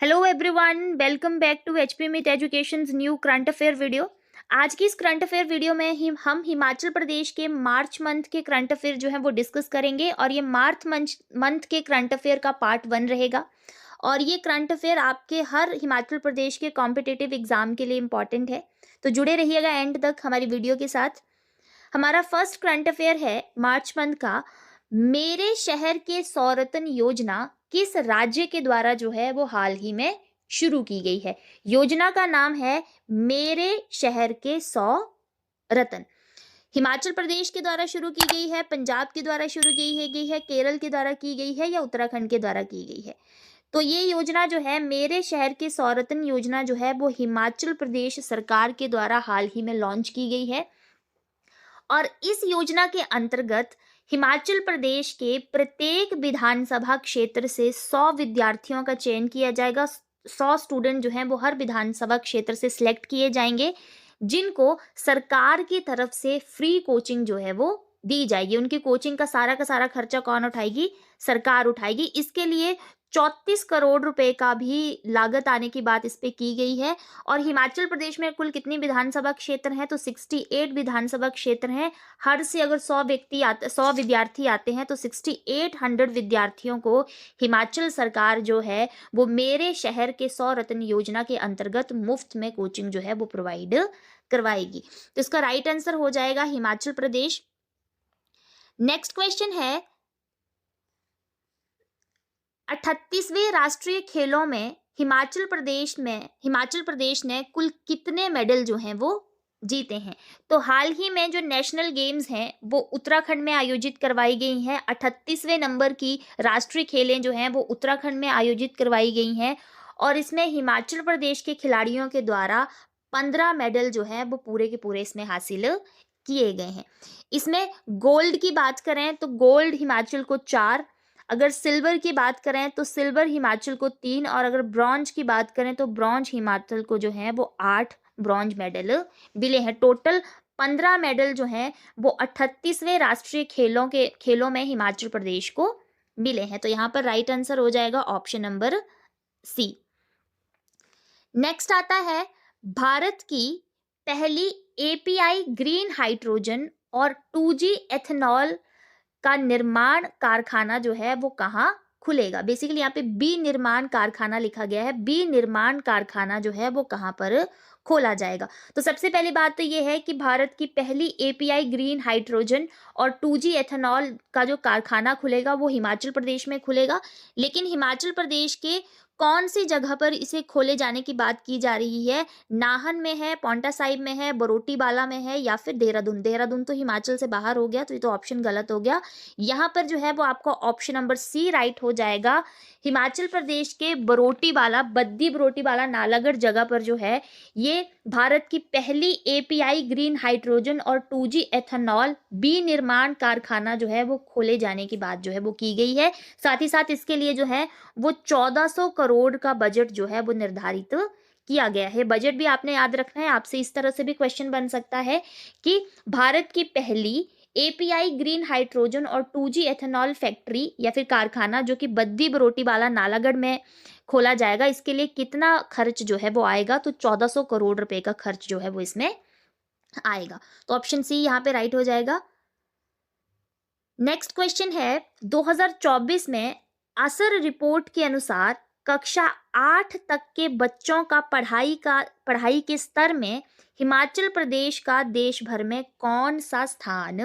Hello everyone, welcome back to HP myth educations new current affair video. आज की इस current affair video में ही हम हिमाचल प्रदेश के मार्च मंथ के करंट अफेयर जो है वो डिस्कस करेंगे और ये मार्च मंथ के करंट अफेयर का पार्ट 1 रहेगा। और ये करंट अफेयर आपके हर हिमाचल प्रदेश के कॉम्पिटिटिव एग्जाम के लिए इंपॉर्टेंट है, तो जुड़े रहिएगा एंड तक हमारी वीडियो के साथ। हमारा फर्स्ट करंट अफेयर है मार्च मंथ का। मेरे शहर के सौरतन योजना किस राज्य के द्वारा जो है वो हाल ही में शुरू की गई है? योजना का नाम है मेरे शहर के 100 रतन। हिमाचल प्रदेश के द्वारा शुरू की गई है, पंजाब के द्वारा शुरू की गई है, केरल के द्वारा की गई है या उत्तराखंड के द्वारा की गई है? तो ये योजना जो है मेरे शहर के 100 रतन योजना जो है वो हिमाचल प्रदेश सरकार के द्वारा हाल ही में लॉन्च की गई है। और इस योजना के अंतर्गत हिमाचल प्रदेश के प्रत्येक विधानसभा क्षेत्र से 100 विद्यार्थियों का चयन किया जाएगा। 100 स्टूडेंट जो हैं वो हर विधानसभा क्षेत्र से सिलेक्ट किए जाएंगे, जिनको सरकार की तरफ से फ्री कोचिंग जो है वो दी जाएगी। उनकी कोचिंग का सारा खर्चा कौन उठाएगी? सरकार उठाएगी। इसके लिए 34 करोड़ रुपए का भी लागत आने की बात इस पे की गई है। और हिमाचल प्रदेश में कुल कितनी विधानसभा क्षेत्र हैं? तो 68 विधानसभा क्षेत्र हैं। हर से अगर 100 विद्यार्थी आते हैं तो 6800 विद्यार्थियों को हिमाचल सरकार जो है वो मेरे शहर के 100 रत्न योजना के अंतर्गत मुफ्त में कोचिंग जो है वो प्रोवाइड करवाएगी। तो इसका राइट आंसर हो जाएगा हिमाचल प्रदेश। नेक्स्ट क्वेश्चन है, 38वें राष्ट्रीय खेलों में हिमाचल प्रदेश ने कुल कितने मेडल जो हैं वो जीते हैं? तो हाल ही में जो नेशनल गेम्स हैं वो उत्तराखंड में आयोजित करवाई गई हैं। 38वें नंबर की राष्ट्रीय खेलें जो हैं वो उत्तराखंड में आयोजित करवाई गई हैं और इसमें हिमाचल प्रदेश के खिलाड़ियों के द्वारा 15 मेडल जो है वो पूरे के पूरे इसमें हासिल किए गए हैं। इसमें गोल्ड की बात करें तो गोल्ड हिमाचल को 4, अगर सिल्वर की बात करें तो सिल्वर हिमाचल को 3 और अगर ब्रॉन्ज की बात करें तो ब्रॉन्ज हिमाचल को जो है वो 8 ब्रॉन्ज मेडल मिले हैं। टोटल 15 मेडल जो हैं वो 38वें राष्ट्रीय खेलों में हिमाचल प्रदेश को मिले हैं। तो यहाँ पर राइट आंसर हो जाएगा ऑप्शन नंबर सी। नेक्स्ट आता है, भारत की पहली एपीआई ग्रीन हाइड्रोजन और 2G एथेनॉल का निर्माण कारखाना जो है वो कहाँ खुलेगा? बेसिकली यहाँ पे बी निर्माण कारखाना लिखा गया है। बी निर्माण कारखाना जो है वो कहाँ पर खोला जाएगा? तो सबसे पहली बात तो ये है कि भारत की पहली एपीआई ग्रीन हाइड्रोजन और 2G एथेनॉल का जो कारखाना खुलेगा वो हिमाचल प्रदेश में खुलेगा। लेकिन हिमाचल प्रदेश के कौन सी जगह पर इसे खोले जाने की बात की जा रही है? नाहन में है, पांवटा साहिब में है, बरोटीवाला में है या फिर देहरादून? देहरादून तो हिमाचल से बाहर हो गया, तो ये तो ऑप्शन गलत हो गया। यहाँ पर जो है वो आपका ऑप्शन नंबर सी राइट हो जाएगा। हिमाचल प्रदेश के बरोटीवाला, बद्दी बरोटीवाला नालागढ़ जगह पर जो है ये भारत की पहली एपीआई ग्रीन हाइड्रोजन और 2G एथेनॉल बी निर्माण कारखाना जो है वो खोले जाने की बात जो है वो की गई है। साथ ही साथ इसके लिए जो है वो 1400 करोड़ का बजट जो है वो निर्धारित किया गया है। बजट भी आपने याद रखना है। आपसे इस तरह से भी क्वेश्चन बन सकता है कि भारत की पहली एपीआई ग्रीन हाइड्रोजन और 2G एथेनॉल फैक्ट्री या फिर कारखाना जो कि बद्दी बरोटीवाला नालागढ़ में खोला जाएगा, इसके लिए कितना खर्च जो है वो आएगा? तो 1400 करोड़ रुपए का खर्च जो है वो इसमें आएगा। तो ऑप्शन सी यहाँ पे राइट हो जाएगा। नेक्स्ट क्वेश्चन है, 2024 में असर रिपोर्ट के अनुसार कक्षा 8 तक के बच्चों का पढ़ाई के स्तर में हिमाचल प्रदेश का देश भर में कौन सा स्थान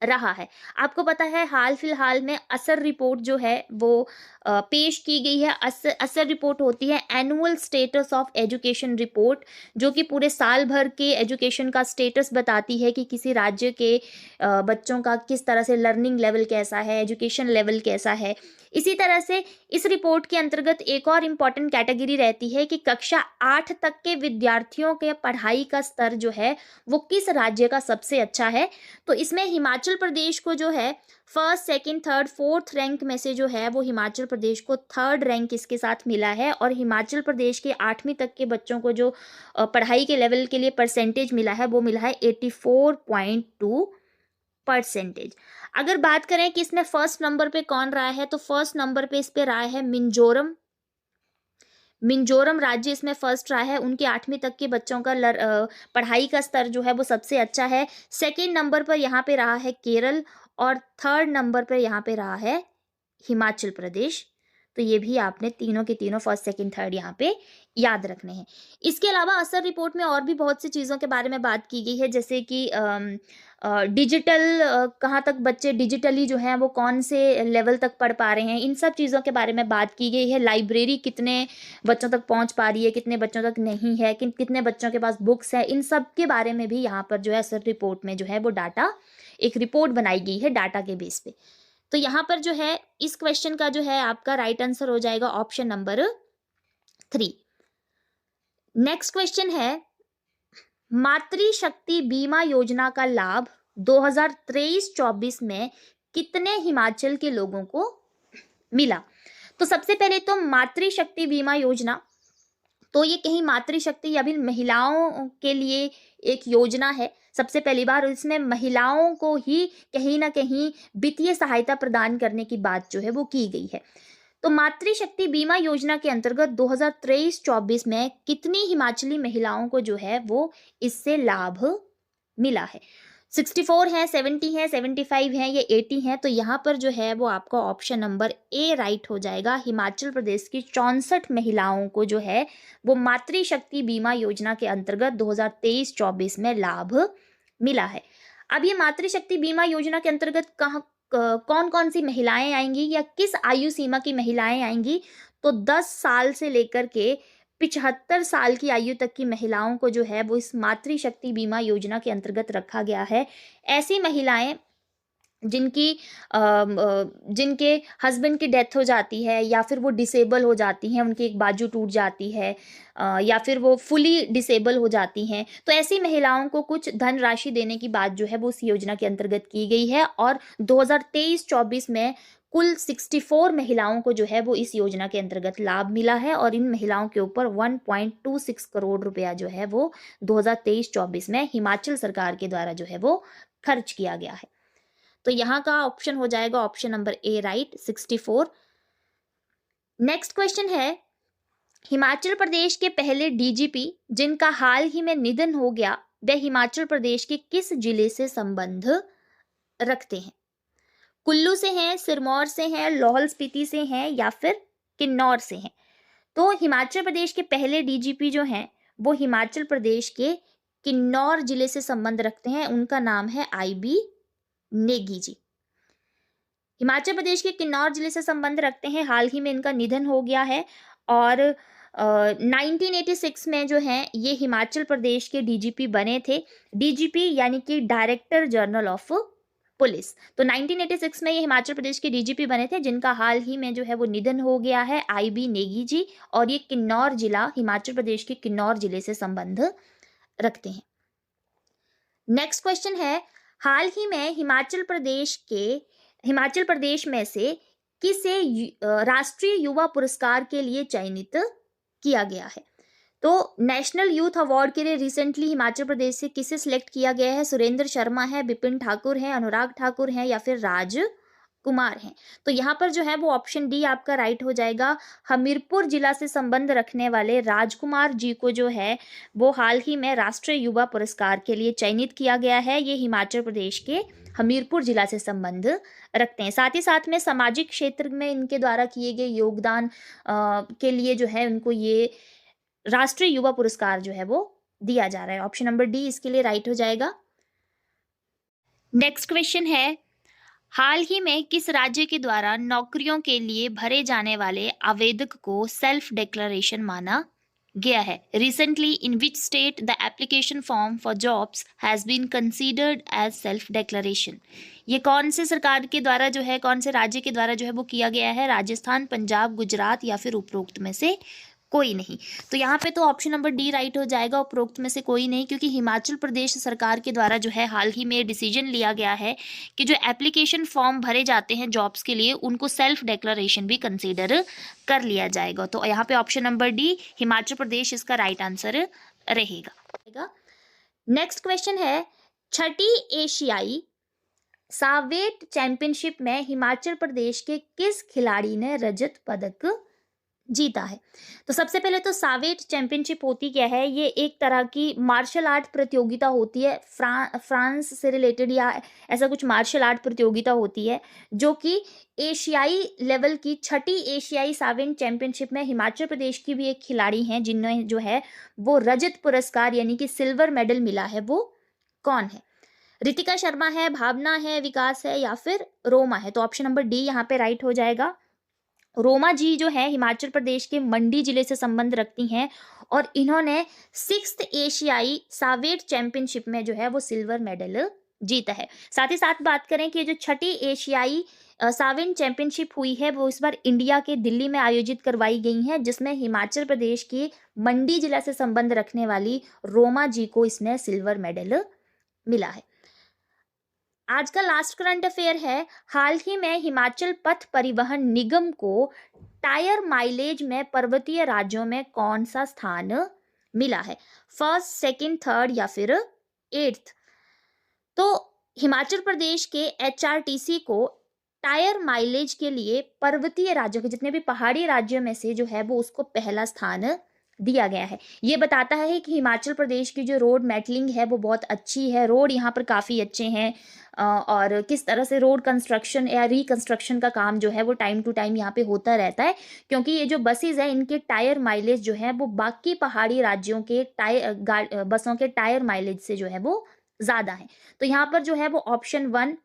रहा है? आपको पता है हाल फिलहाल में असर रिपोर्ट जो है वो पेश की गई है। असर रिपोर्ट होती है annual status of education report, जो कि पूरे साल भर के एजुकेशन का स्टेटस बताती है कि किसी राज्य के बच्चों का किस तरह से लर्निंग लेवल कैसा है, एजुकेशन लेवल कैसा है। इसी तरह से इस रिपोर्ट के अंतर्गत एक और इम्पॉर्टेंट कैटेगरी रहती है कि कक्षा 8 तक के विद्यार्थियों के पढ़ाई का स्तर जो है वो किस राज्य का सबसे अच्छा है। तो इसमें हिमाचल प्रदेश को जो है first, second, third, fourth rank में से जो है वो हिमाचल प्रदेश को थर्ड रैंक इसके साथ मिला है। और हिमाचल प्रदेश के 8वीं तक के बच्चों को जो पढ़ाई के लेवल के लिए परसेंटेज मिला है वो मिला है 84.2%। अगर बात करें कि इसमें फर्स्ट नंबर पे कौन रहा है, तो फर्स्ट नंबर पे इस पे रहा है मिजोरम। मिजोरम राज्य इसमें फर्स्ट रहा है, उनके 8वीं तक के बच्चों का पढ़ाई का स्तर जो है वो सबसे अच्छा है। सेकंड नंबर पर यहाँ पे रहा है केरल और थर्ड नंबर पर यहाँ पे रहा है हिमाचल प्रदेश। तो ये भी आपने तीनों के तीनों फर्स्ट सेकंड थर्ड यहाँ पे याद रखने हैं। इसके अलावा असर रिपोर्ट में और भी बहुत सी चीज़ों के बारे में बात की गई है, जैसे कि डिजिटल कहाँ तक बच्चे डिजिटली जो है वो कौन से लेवल तक पढ़ पा रहे हैं, इन सब चीज़ों के बारे में बात की गई है। लाइब्रेरी कितने बच्चों तक पहुँच पा रही है, कितने बच्चों तक नहीं है, कितने बच्चों के पास बुक्स है, इन सब के बारे में भी यहाँ पर जो है असर रिपोर्ट में जो है वो डाटा, एक रिपोर्ट बनाई गई है डाटा के बेस पे। तो यहाँ पर जो है इस क्वेश्चन का जो है आपका राइट आंसर हो जाएगा ऑप्शन नंबर 3। नेक्स्ट क्वेश्चन है, मातृशक्ति बीमा योजना का लाभ 2023-24 में कितने हिमाचल के लोगों को मिला? तो सबसे पहले तो मातृशक्ति बीमा योजना, तो ये कहीं मातृशक्ति या फिर महिलाओं के लिए एक योजना है। सबसे पहली बार इसमें महिलाओं को ही कहीं ना कहीं वित्तीय सहायता प्रदान करने की बात जो है वो की गई है। तो मातृशक्ति बीमा योजना के अंतर्गत 2023-24 में कितनी हिमाचली महिलाओं को जो है वो इससे लाभ मिला है? 64 है, 70 है, 75 है, ये 80 है। तो यहाँ पर जो है वो आपका ऑप्शन नंबर ए राइट हो जाएगा। हिमाचल प्रदेश की 64 महिलाओं को जो है वो मातृशक्ति बीमा योजना के अंतर्गत 2023-24 में लाभ मिला है। अब ये मातृशक्ति बीमा योजना के अंतर्गत कौन कौन सी महिलाएं आएंगी या किस आयु सीमा की महिलाएं आएंगी? तो 10 साल से लेकर के 75 साल की आयु तक की महिलाओं को जो है वो इस मातृशक्ति बीमा योजना के अंतर्गत रखा गया है। ऐसी महिलाएं जिनके हस्बैंड की डेथ हो जाती है या फिर वो डिसेबल हो जाती हैं, उनकी एक बाजू टूट जाती है या फिर वो फुली डिसेबल हो जाती हैं, तो ऐसी महिलाओं को कुछ धनराशि देने की बात जो है वो उस योजना के अंतर्गत की गई है। और 2023-24 में कुल 64 महिलाओं को जो है वो इस योजना के अंतर्गत लाभ मिला है और इन महिलाओं के ऊपर 1.26 करोड़ रुपया जो है वो 2023-24 में हिमाचल सरकार के द्वारा जो है वो खर्च किया गया है। तो यहाँ का ऑप्शन हो जाएगा option number A right, 64। Next question है, हिमाचल प्रदेश के पहले डीजीपी जिनका हाल ही में निधन हो गया वह हिमाचल प्रदेश के किस जिले से संबंध रखते हैं? कुल्लू से हैं, सिरमौर से हैं, लाहौल स्पीति से हैं या फिर किन्नौर से हैं? तो हिमाचल प्रदेश के पहले डीजीपी जो हैं वो हिमाचल प्रदेश के किन्नौर जिले से संबंध रखते हैं। उनका नाम है IB नेगी जी। हिमाचल प्रदेश के किन्नौर जिले से संबंध रखते हैं। हाल ही में इनका निधन हो गया है और 1986 में जो है ये हिमाचल प्रदेश के डीजीपी बने थे। डीजीपी यानी कि डायरेक्टर जनरल ऑफ पुलिस। तो 1986 में ये हिमाचल प्रदेश के डीजीपी बने थे जिनका हाल ही में जो है वो निधन हो गया है, IB नेगी जी। और ये किन्नौर जिला हिमाचल प्रदेश के किन्नौर जिले से संबंध रखते हैं। नेक्स्ट क्वेश्चन है, हाल ही में हिमाचल प्रदेश में से किसे राष्ट्रीय युवा पुरस्कार के लिए चयनित किया गया है? तो नेशनल यूथ अवार्ड के लिए रिसेंटली हिमाचल प्रदेश से किसे सिलेक्ट किया गया है? सुरेंद्र शर्मा है, विपिन ठाकुर है, अनुराग ठाकुर है या फिर राज कुमार हैं? तो यहाँ पर जो है वो ऑप्शन डी आपका राइट हो जाएगा। हमीरपुर जिला से संबंध रखने वाले राजकुमार जी को जो है वो हाल ही में राष्ट्रीय युवा पुरस्कार के लिए चयनित किया गया है। ये हिमाचल प्रदेश के हमीरपुर जिला से संबंध रखते हैं। साथ ही साथ में सामाजिक क्षेत्र में इनके द्वारा किए गए योगदान के लिए जो है उनको ये राष्ट्रीय युवा पुरस्कार जो है वो दिया जा रहा है। ऑप्शन नंबर डी इसके लिए राइट हो जाएगा। नेक्स्ट क्वेश्चन है, हाल ही में किस राज्य के द्वारा नौकरियों के लिए भरे जाने वाले आवेदक को सेल्फ डिक्लेरेशन माना गया है? Recently in which state the application form for jobs has been considered as self declaration? ये कौन से सरकार के द्वारा जो है, कौन से राज्य के द्वारा जो है वो किया गया है? राजस्थान, पंजाब, गुजरात या फिर उपरोक्त में से कोई नहीं? तो यहाँ पे तो ऑप्शन नंबर डी राइट हो जाएगा, उपरोक्त में से कोई नहीं, क्योंकि हिमाचल प्रदेश सरकार के द्वारा जो है हाल ही में डिसीजन लिया गया है कि जो एप्लीकेशन फॉर्म भरे जाते हैं जॉब्स के लिए उनको सेल्फ डिक्लेरेशन भी कंसीडर कर लिया जाएगा। तो यहाँ पे option number D Himachal Pradesh इसका राइट आंसर रहेगा। नेक्स्ट क्वेश्चन है, छठी एशियाई सावेट चैंपियनशिप में हिमाचल प्रदेश के किस खिलाड़ी ने रजत पदक जीता है। तो सबसे पहले तो सावेट चैंपियनशिप होती क्या है, ये एक तरह की मार्शल आर्ट प्रतियोगिता होती है, फ्रांस से रिलेटेड या ऐसा कुछ मार्शल आर्ट प्रतियोगिता होती है, जो कि एशियाई लेवल की छठी एशियाई सावेट चैंपियनशिप में हिमाचल प्रदेश की भी एक खिलाड़ी हैं जिन्हें जो है वो रजत पुरस्कार यानी कि सिल्वर मेडल मिला है। वो कौन है? रितिका शर्मा है, भावना है, विकास है या फिर रोमा है? तो ऑप्शन नंबर डी यहाँ पे राइट हो जाएगा। रोमा जी जो है हिमाचल प्रदेश के मंडी जिले से संबंध रखती हैं और इन्होंने 6th एशियाई सावेट चैंपियनशिप में जो है वो सिल्वर मेडल जीता है। साथ ही साथ बात करें कि जो छठी एशियाई सावेट चैंपियनशिप हुई है वो इस बार इंडिया के दिल्ली में आयोजित करवाई गई है, जिसमें हिमाचल प्रदेश के मंडी जिला से संबंध रखने वाली रोमा जी को इसमें सिल्वर मेडल मिला है। आज का लास्ट करंट अफेयर है, हाल ही में हिमाचल पथ परिवहन निगम को टायर माइलेज में पर्वतीय राज्यों में कौन सा स्थान मिला है? फर्स्ट, सेकंड, थर्ड या फिर एट्थ? तो हिमाचल प्रदेश के एचआरटीसी को टायर माइलेज के लिए पर्वतीय राज्यों के जितने भी पहाड़ी राज्यों में से जो है वो उसको पहला स्थान दिया गया है। ये बताता है कि हिमाचल प्रदेश की जो रोड मेटलिंग है वो बहुत अच्छी है, रोड यहाँ पर काफ़ी अच्छे हैं और किस तरह से रोड कंस्ट्रक्शन या रिकंस्ट्रक्शन का काम जो है वो टाइम टू टाइम यहाँ पे होता रहता है, क्योंकि ये जो बसेज हैं इनके टायर माइलेज जो है वो बाकी पहाड़ी राज्यों के बसों के टायर माइलेज से जो है वो ज़्यादा है। तो यहाँ पर जो है वो ऑप्शन 1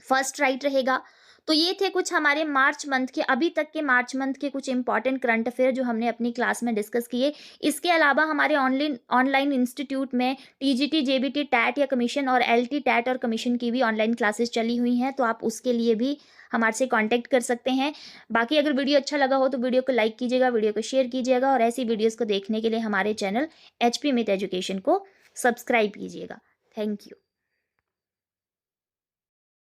फर्स्ट राइट रहेगा। तो ये थे कुछ हमारे मार्च मंथ के, अभी तक के मार्च मंथ के कुछ इंपॉर्टेंट करंट अफेयर जो हमने अपनी क्लास में डिस्कस किए। इसके अलावा हमारे ऑनलाइन इंस्टीट्यूट में टीजीटी, जेबीटी, टैट या कमीशन और एलटी, टैट और कमीशन की भी ऑनलाइन क्लासेस चली हुई हैं, तो आप उसके लिए भी हमारे से कांटेक्ट कर सकते हैं। बाकी अगर वीडियो अच्छा लगा हो तो वीडियो को लाइक कीजिएगा, वीडियो को शेयर कीजिएगा और ऐसी वीडियोज़ को देखने के लिए हमारे चैनल HP मिथ एजुकेशन को सब्सक्राइब कीजिएगा। Thank you.